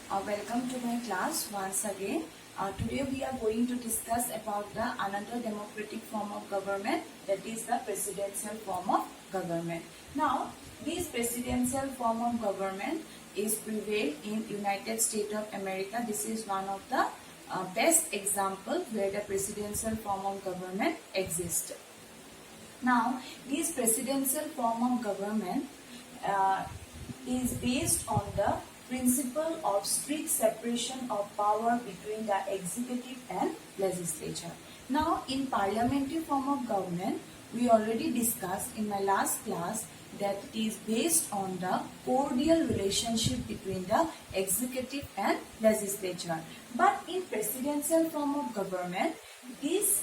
Welcome to my class once again. Today we are going to discuss about the another democratic form of government, that is the presidential form of government. Now, this presidential form of government is prevailed in United States of America. This is one of the best example where the presidential form of government exists. Now, this presidential form of government is based on the principle of strict separation of power between the executive and legislature. Now, in parliamentary form of government, we already discussed in my last class that it is based on the cordial relationship between the executive and legislature. But in presidential form of government, this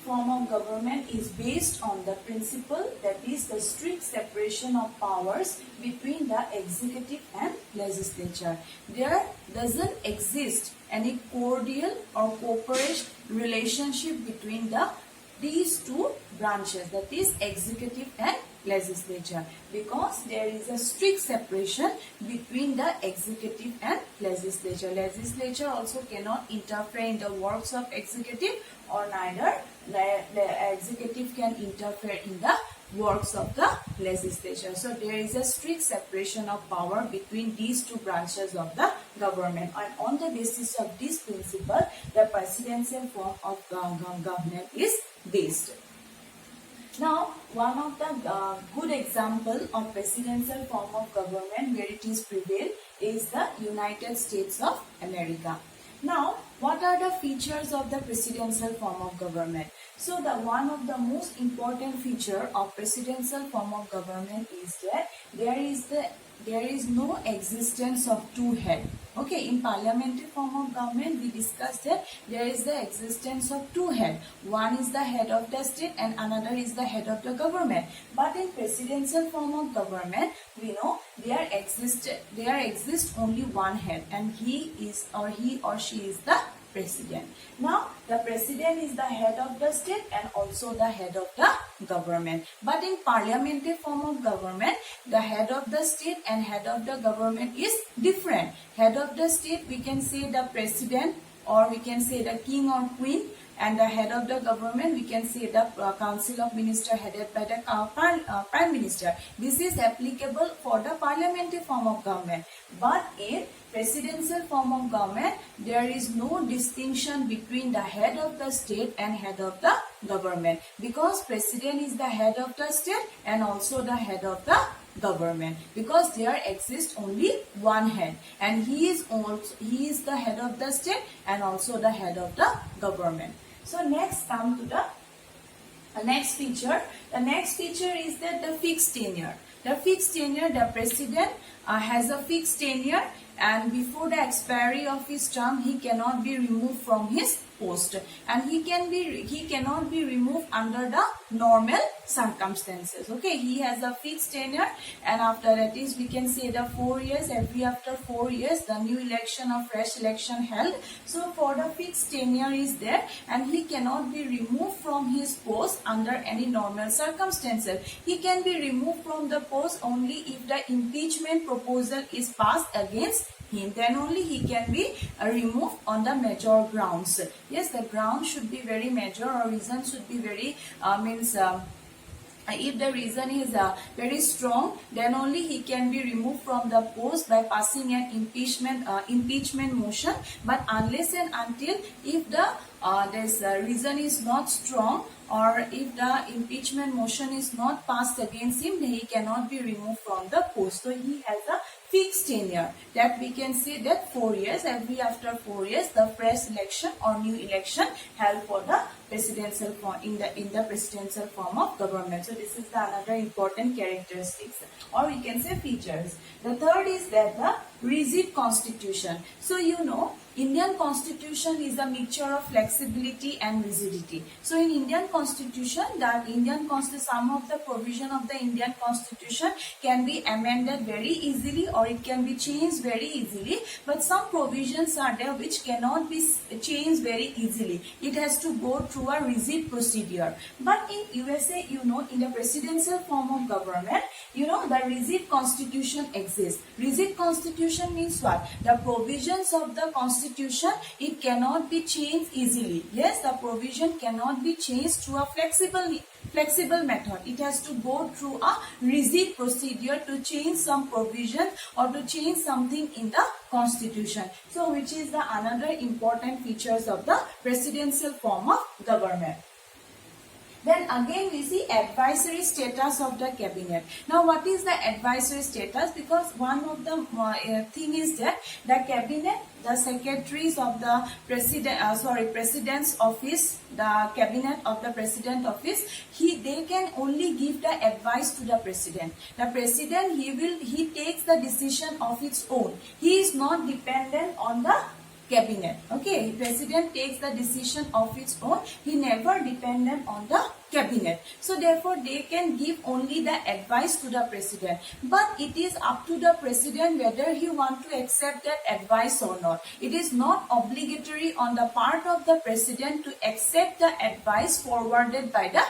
form of government is based on the principle that is the strict separation of powers between the executive and legislature. There doesn't exist any cordial or cooperation relationship between these two branches, that is executive and legislature, because there is a strict separation between the executive and legislature. Legislature also cannot interfere in the works of executive, or neither the executive can interfere in the works of the legislature. So there is a strict separation of power between these two branches of the government, and on the basis of this principle, the presidential form of government is based. Now, one of the good example of presidential form of government where it is prevailed is the United States of America. Now, what are the features of the presidential form of government? So, the one of the most important feature of presidential form of government is that there is no existence of two heads. Okay, in parliamentary form of government, we discussed that there is the existence of two heads. One is the head of the state and another is the head of the government. But in presidential form of government, we know there exists only one head, and he or she is the president. Now, the president is the head of the state and also the head of the government. But in parliamentary form of government, the head of the state and head of the government is different. Head of the state, we can say the president, or we can say the king or queen, and the head of the government, we can say the council of ministers headed by the prime minister. This is applicable for the parliamentary form of government. But in presidential form of government, there is no distinction between the head of the state and head of the government, because president is the head of the state and also the head of the government, because there exists only one head, and he is the head of the state and also the head of the government. So next come to the next feature. The next feature is that the fixed tenure. The fixed tenure, the president has a fixed tenure, and before the expiry of his term, he cannot be removed from his post, and he cannot be removed under the normal circumstances. Okay, he has a fixed tenure, and after that is, we can say the 4 years, after 4 years the new election or fresh election held. So for the fixed tenure is there, and he cannot be removed from his post under any normal circumstances. He can be removed from the post only if the impeachment proposal is passed against him. Then only he can be removed on the major grounds. Yes, the ground should be very major, or reason should be very if the reason is very strong, then only he can be removed from the post by passing an impeachment motion. But unless and until if the this reason is not strong, or if the impeachment motion is not passed against him, then he cannot be removed from the post. So he has a fixed tenure, that we can say that 4 years, after 4 years the fresh election or new election held for the presidential form in the presidential form of government. So this is the another important characteristics, or we can say features. The third is that the rigid constitution. So you know Indian constitution is a mixture of flexibility and rigidity. So in Indian constitution, some of the provision of the Indian constitution can be amended very easily or it can be changed very easily, but some provisions are there which cannot be changed very easily. It has to go through a rigid procedure. But in USA, in the presidential form of government, the rigid constitution exists. Rigid constitution means what? The provisions of the constitution, it cannot be changed easily. Yes, the provision cannot be changed through a flexible method. It has to go through a rigid procedure to change some provision or to change something in the constitution. So which is the another important features of the presidential form of government. Then again we see advisory status of the cabinet. Now what is the advisory status? Because one of the thing is that the cabinet, the secretaries of the president's office, the cabinet of the president office, they can only give the advice to the president. The president, he takes the decision of its own. He is not dependent on the cabinet. Okay, president takes the decision of its own. He never dependent on the cabinet. So therefore they can give only the advice to the president. But it is up to the president whether he want to accept that advice or not. It is not obligatory on the part of the president to accept the advice forwarded by the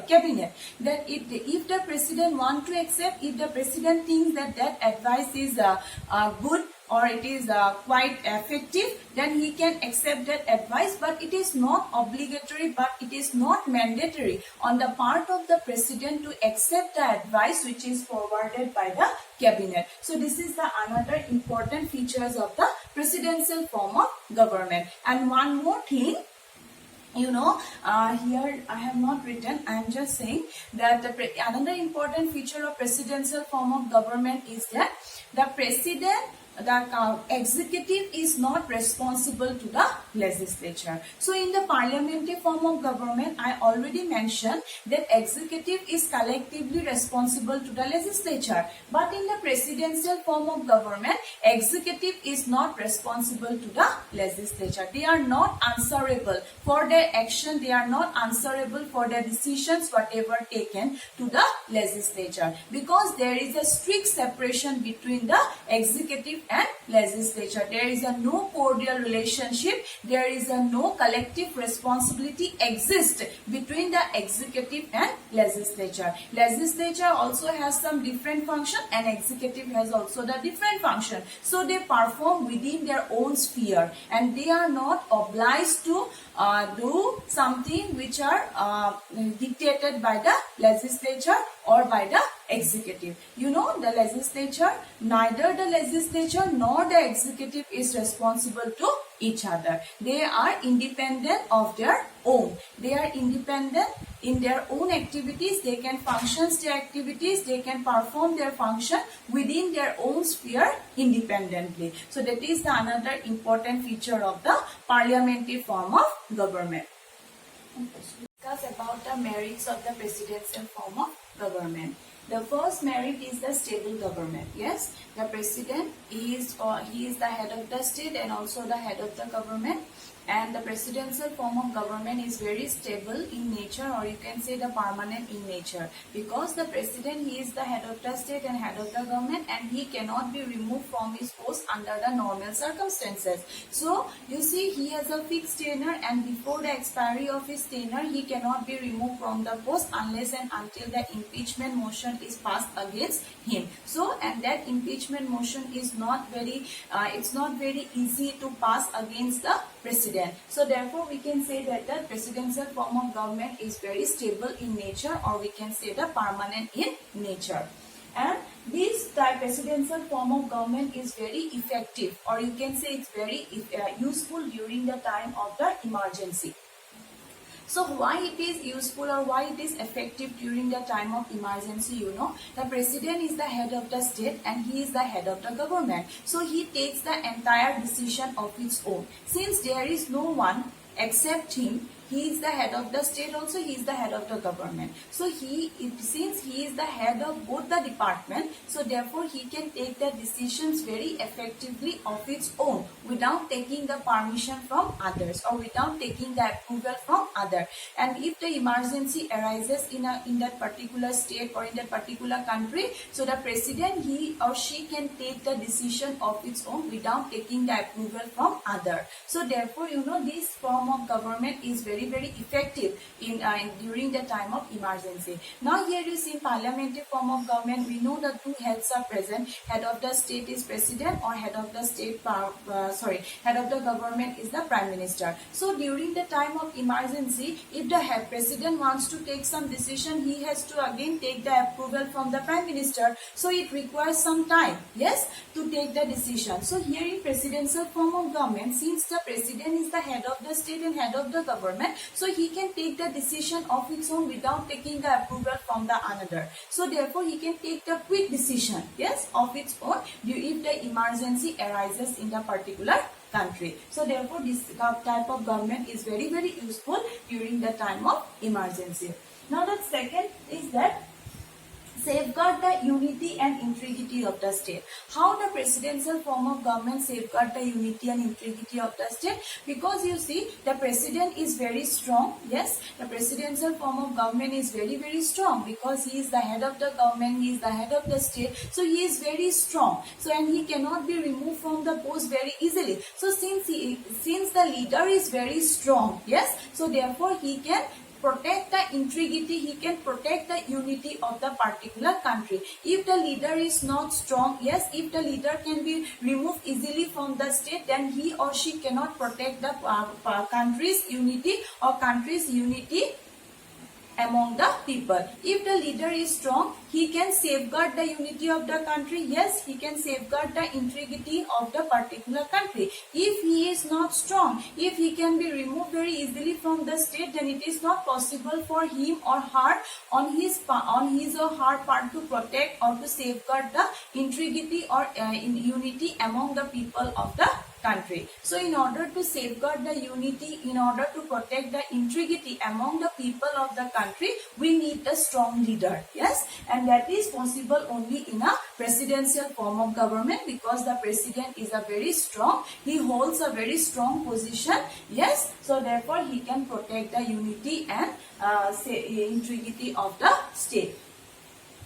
cabinet. That if the president want to accept, if the president thinks that advice is good or it is quite effective, then he can accept that advice. But it is not obligatory, but it is not mandatory on the part of the president to accept the advice which is forwarded by the cabinet. So this is the another important features of the presidential form of government. And one more thing, here I have not written, I am just saying that another important feature of presidential form of government is that the executive is not responsible to the legislature. So in the parliamentary form of government, I already mentioned that executive is collectively responsible to the legislature. But in the presidential form of government, executive is not responsible to the legislature. They are not answerable for their action. They are not answerable for their decisions, whatever taken to the legislature. Because there is a strict separation between the executive and legislature. There is a no cordial relationship. There is a no collective responsibility exists between the executive and legislature. Legislature also has some different function and executive has also the different function. So they perform within their own sphere and they are not obliged to do something which are dictated by the legislature or by the executive. The legislature, neither the legislature nor the executive is responsible to each other. They are independent of their own. They are independent in their own activities. They can function their activities. They can perform their function within their own sphere independently. So that is the another important feature of the parliamentary form of government. Discuss about the merits of the presidential form of government. The first merit is the stable government. Yes, the president is he is the head of the state and also the head of the government. And the presidential form of government is very stable in nature, or you can say the permanent in nature, because the president, he is the head of the state and head of the government, and he cannot be removed from his post under the normal circumstances. So you see, he has a fixed tenure, and before the expiry of his tenure, he cannot be removed from the post unless and until the impeachment motion is passed against him. So, and that impeachment motion is not very it's not very easy to pass against the president. So therefore we can say that the presidential form of government is very stable in nature, or we can say the permanent in nature. And this presidential form of government is very effective, or you can say it's very useful during the time of the emergency. So why it is useful or why it is effective during the time of emergency, the president is the head of the state and he is the head of the government. So he takes the entire decision of his own. Since there is no one except him, he is the head of the state also, he is the head of the government. So since he is the head of both the department, so therefore he can take the decisions very effectively of its own without taking the permission from others or without taking the approval from other. And if the emergency arises in that particular state or in that particular country, so the president, he or she can take the decision of its own without taking the approval from other. So therefore, this form of government is very, very effective in during the time of emergency. Now here you see parliamentary form of government, we know the two heads are present. Head of the state is president, or head of the state head of the government is the prime minister. So during the time of emergency, if the president wants to take some decision, he has to again take the approval from the prime minister. So it requires some time, yes, to take the decision. So here in presidential form of government, since the president is the head of the state and head of the government, so he can take the decision of its own without taking the approval from the another. So therefore he can take the quick decision, yes, of its own if the emergency arises in the particular country. So therefore this type of government is very, very useful during the time of emergency. Now the second is that safeguard the unity and integrity of the state. How the presidential form of government safeguard the unity and integrity of the state? Because you see, the president is very strong. Yes, the presidential form of government is very, very strong because he is the head of the government, he is the head of the state. So he is very strong. So and he cannot be removed from the post very easily. So since the leader is very strong, yes, so therefore he can protect the integrity, he can protect the unity of the particular country. If the leader is not strong, yes, if the leader can be removed easily from the state, then he or she cannot protect the country's unity or country's unity among the people. If the leader is strong, he can safeguard the unity of the country. Yes, he can safeguard the integrity of the particular country. If he is not strong, if he can be removed very easily from the state, then it is not possible for him or her on his or her part to protect or to safeguard the integrity or unity among the people of the country. So in order to safeguard the unity, in order to protect the integrity among the people of the country, we need a strong leader. Yes, and that is possible only in a presidential form of government because the president is a very strong, he holds a very strong position. Yes, so therefore he can protect the unity and integrity of the state.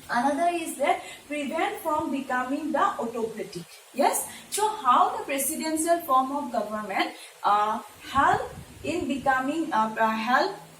Another is that prevent from becoming the autocratic. Yes, so how the presidential form of government help in becoming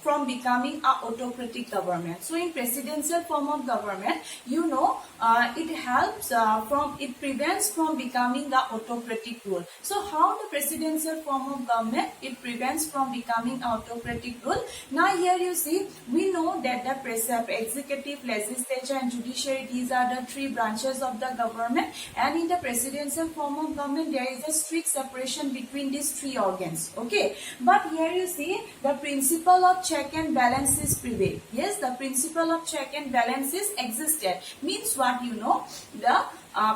from becoming a autocratic government. So in presidential form of government, it helps it prevents from becoming the autocratic rule. So how the presidential form of government, it prevents from becoming autocratic rule. Now here you see, we know that the executive, legislature and judiciary, these are the three branches of the government, and in the presidential form of government there is a strict separation between these three organs. Okay, but here you see the principle of check and balances prevail. Yes, the principle of check and balances existed. Means what? The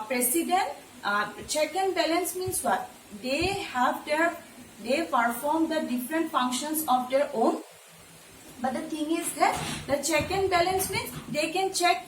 president, check and balance means what? They perform the different functions of their own. But the thing is that the check and balance means they can check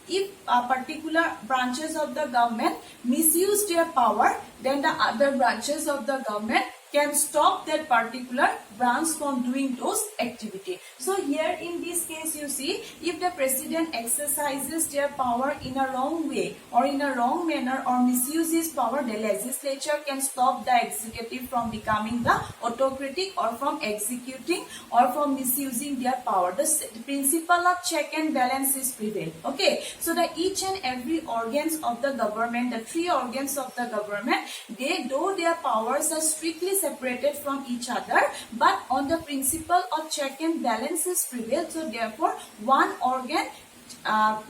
if particular branches of the government misuse their power, then the other branches of the government can stop that particular branch from doing those activity. So here in this case you see, if the president exercises their power in a wrong way or in a wrong manner or misuses power, the legislature can stop the executive from becoming the autocratic or from executing or from misusing their power. The principle of check and balance is prevailed. Okay, so the each and every organs of the government, the three organs of the government, though their powers are strictly separated from each other, but on the principle of check and balances prevail. So therefore one organ,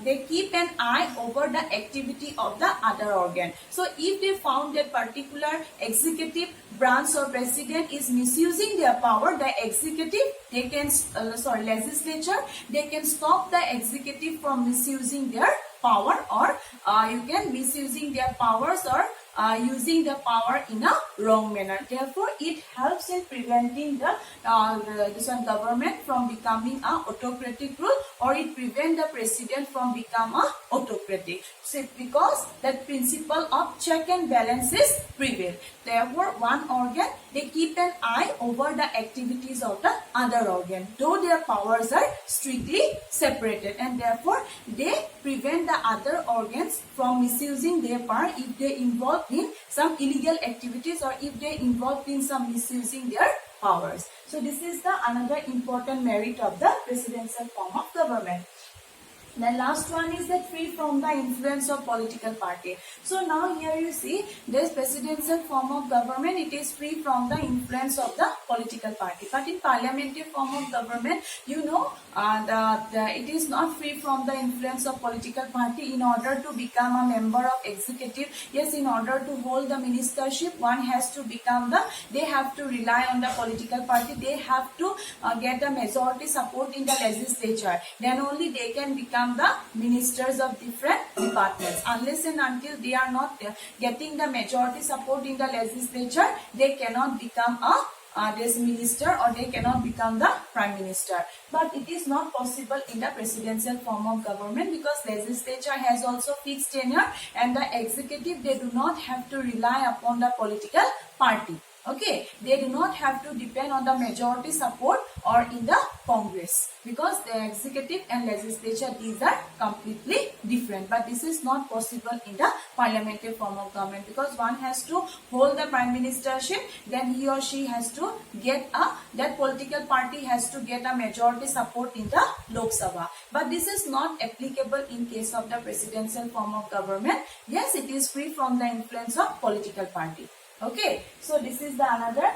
they keep an eye over the activity of the other organ. So if they found that particular executive branch or president is misusing their power, the executive, they can legislature, they can stop the executive from misusing their power, or you can misusing their powers or using the power in a wrong manner. Therefore, it helps in preventing the this one government from becoming a autocratic rule, or it prevent the president from become a autocratic. So because that principle of check and balances prevail. Therefore, one organ, they keep an eye over the activities of the other organ, though their powers are strictly separated, and therefore they prevent the other organs from misusing their power if they involved in some illegal activities, or if they involved in some misusing their powers. So this is the another important merit of the presidential form of government. The last one is that free from the influence of political party. So now here you see this presidential form of government, it is free from the influence of the political party. But in parliamentary form of government, you know, it is not free from the influence of political party. In order to become a member of executive, yes, in order to hold the ministership, one has to become they have to rely on the political party. They have to get a majority support in the legislature. Then only they can become the ministers of different departments. Unless and until they are not getting the majority support in the legislature, they cannot become this minister, or they cannot become the prime minister. But it is not possible in the presidential form of government, because legislature has also fixed tenure, and the executive, they do not have to rely upon the political party. Okay, they do not have to depend on the majority support or in the Congress, because the executive and legislature, these are completely different. But this is not possible in the parliamentary form of government, because one has to hold the prime ministership, then he or she has to get that political party has to get a majority support in the Lok Sabha. But this is not applicable in case of the presidential form of government. Yes, it is free from the influence of political party. Okay, so this is the another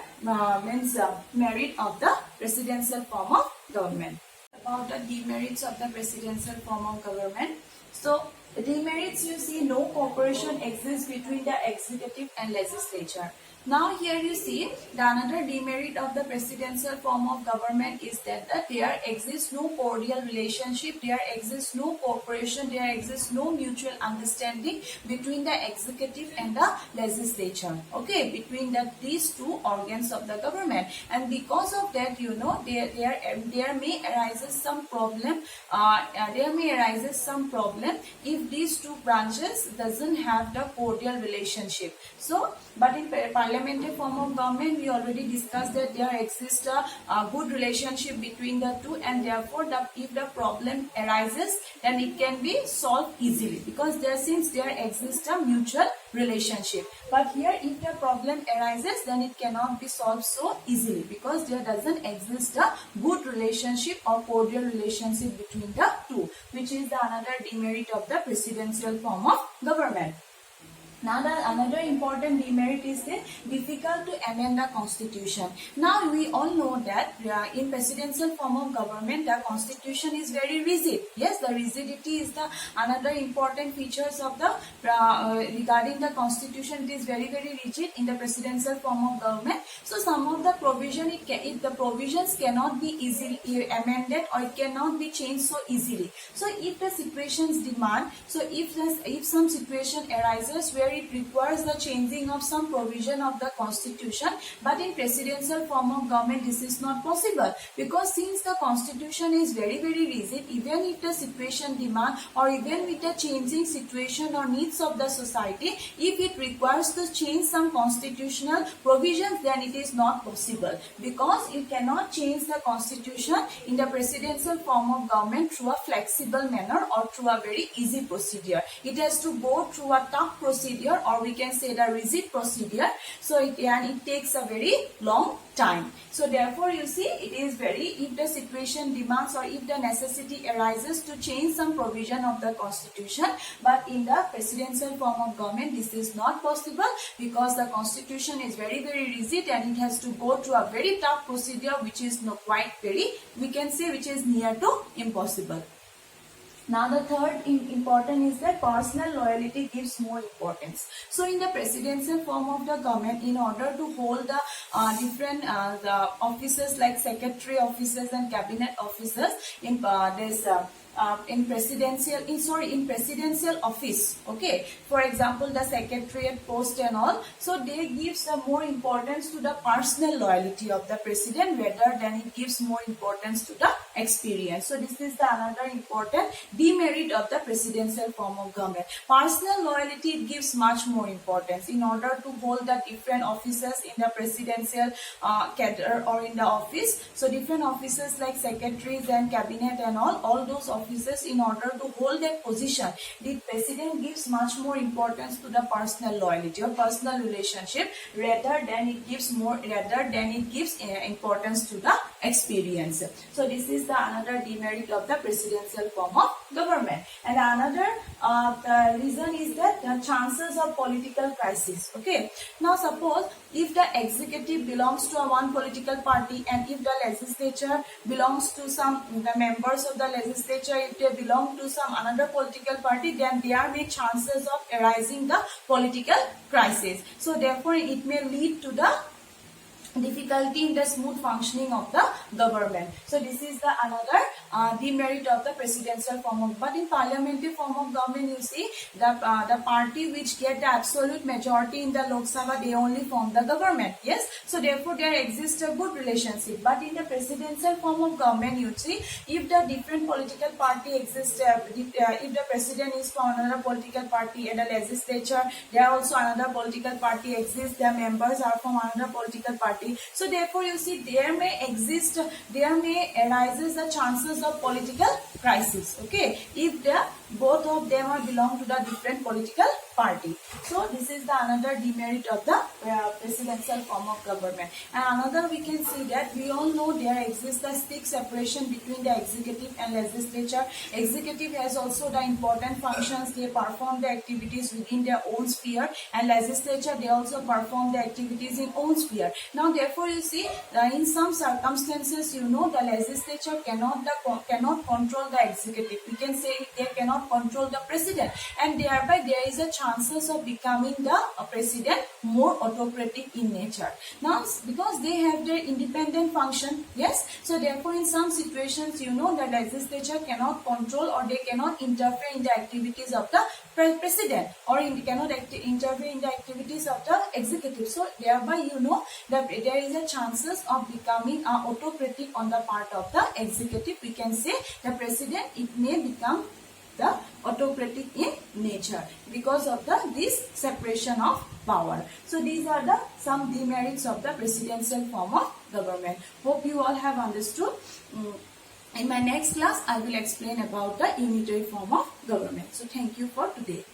merit of the presidential form of government. About the demerits of the presidential form of government. So the demerits, you see, no cooperation exists between the executive and legislature. Now here you see the another demerit of the presidential form of government is that there exists no cordial relationship, there exists no cooperation, there exists no mutual understanding between the executive and the legislature. Okay, between these two organs of the government, and because of that, you know, there may arise some problem. There may arise some problem if these two branches doesn't have the cordial relationship. So, but in parliamentary form of government, we already discussed that there exists a good relationship between the two, and therefore if the problem arises, then it can be solved easily, because since there exists a mutual relationship. But here, if the problem arises, then it cannot be solved so easily, because there doesn't exist a good relationship or cordial relationship between the two, which is the another demerit of the presidential form of government. Now, another important demerit is the difficult to amend the constitution. Now, we all know that in presidential form of government, the constitution is very rigid. Yes, the rigidity is the another important features of the regarding the constitution. It is very rigid in the presidential form of government. So, some of the provision, if the provisions cannot be easily amended, or it cannot be changed so easily. So, if the situations demand, so if some situation arises where it requires the changing of some provision of the constitution, but in presidential form of government this is not possible, because since the constitution is very rigid, even if the situation demand, or even with the changing situation or needs of the society, if it requires to change some constitutional provisions, then it is not possible, because you cannot change the constitution in the presidential form of government through a flexible manner or through a very easy procedure. It has to go through a tough procedure, or we can say the rigid procedure. So it takes a very long time. So therefore, you see, it is if the situation demands, or if the necessity arises to change some provision of the constitution, but in the presidential form of government this is not possible, because the constitution is very rigid, and it has to go through a very tough procedure, which is we can say which is near to impossible. Now, the third important is that personal loyalty gives more importance. So, in the presidential form of the government, in order to hold the different the offices like secretary offices and cabinet offices in in presidential office. Okay, for example, the secretariat post and all. So they gives more importance to the personal loyalty of the president rather than it gives more importance to the experience. So this is the another important demerit of the presidential form of government. Personal loyalty, it gives much more importance in order to hold the different offices in the presidential cadre or in the office. So different offices like secretaries and cabinet and all those offices, in order to hold that position, the president gives much more importance to the personal loyalty or personal relationship rather than it gives importance to the experience. So this is the another demerit of the presidential form of government. And another the reason is that the chances of political crisis. Okay, now suppose if the executive belongs to one political party and if the legislature belongs to the members of the legislature, if they belong to some another political party, then there may chances of arising the political crisis. So therefore it may lead to the difficulty in the smooth functioning of the government. So this is the another demerit of the presidential form of. But in parliamentary form of government, you see the party which get the absolute majority in the Lok Sabha, they only form the government. Yes, so therefore there exists a good relationship. But in the presidential form of government, you see if the different political party exists, if the president is from another political party and the legislature, there also another political party exists, their members are from another political party. So therefore you see there may arises the chances of political crisis. Okay, if both of them are belong to the different political party. So this is the another demerit of the presidential form of government. And another, we can see that we all know there exists a strict separation between the executive and legislature. Executive has also the important functions. They perform the activities within their own sphere, and legislature, they also perform the activities in own sphere. Now therefore you see in some circumstances, you know, the legislature cannot control the executive. We can say they cannot control the president, and thereby there is a chances of becoming the president more autocratic in nature. Now because they have their independent function, yes, so therefore in some situations, you know, the legislature cannot control or they cannot interfere in the activities of the president, or cannot interfere in the activities of the executive. So thereby you know that there is a chances of becoming autocratic on the part of the executive. We can say the president, it may become the autocratic in nature because of this separation of power. So these are some demerits of the presidential form of government. Hope you all have understood. In my next class, I will explain about the unitary form of government. So thank you for today.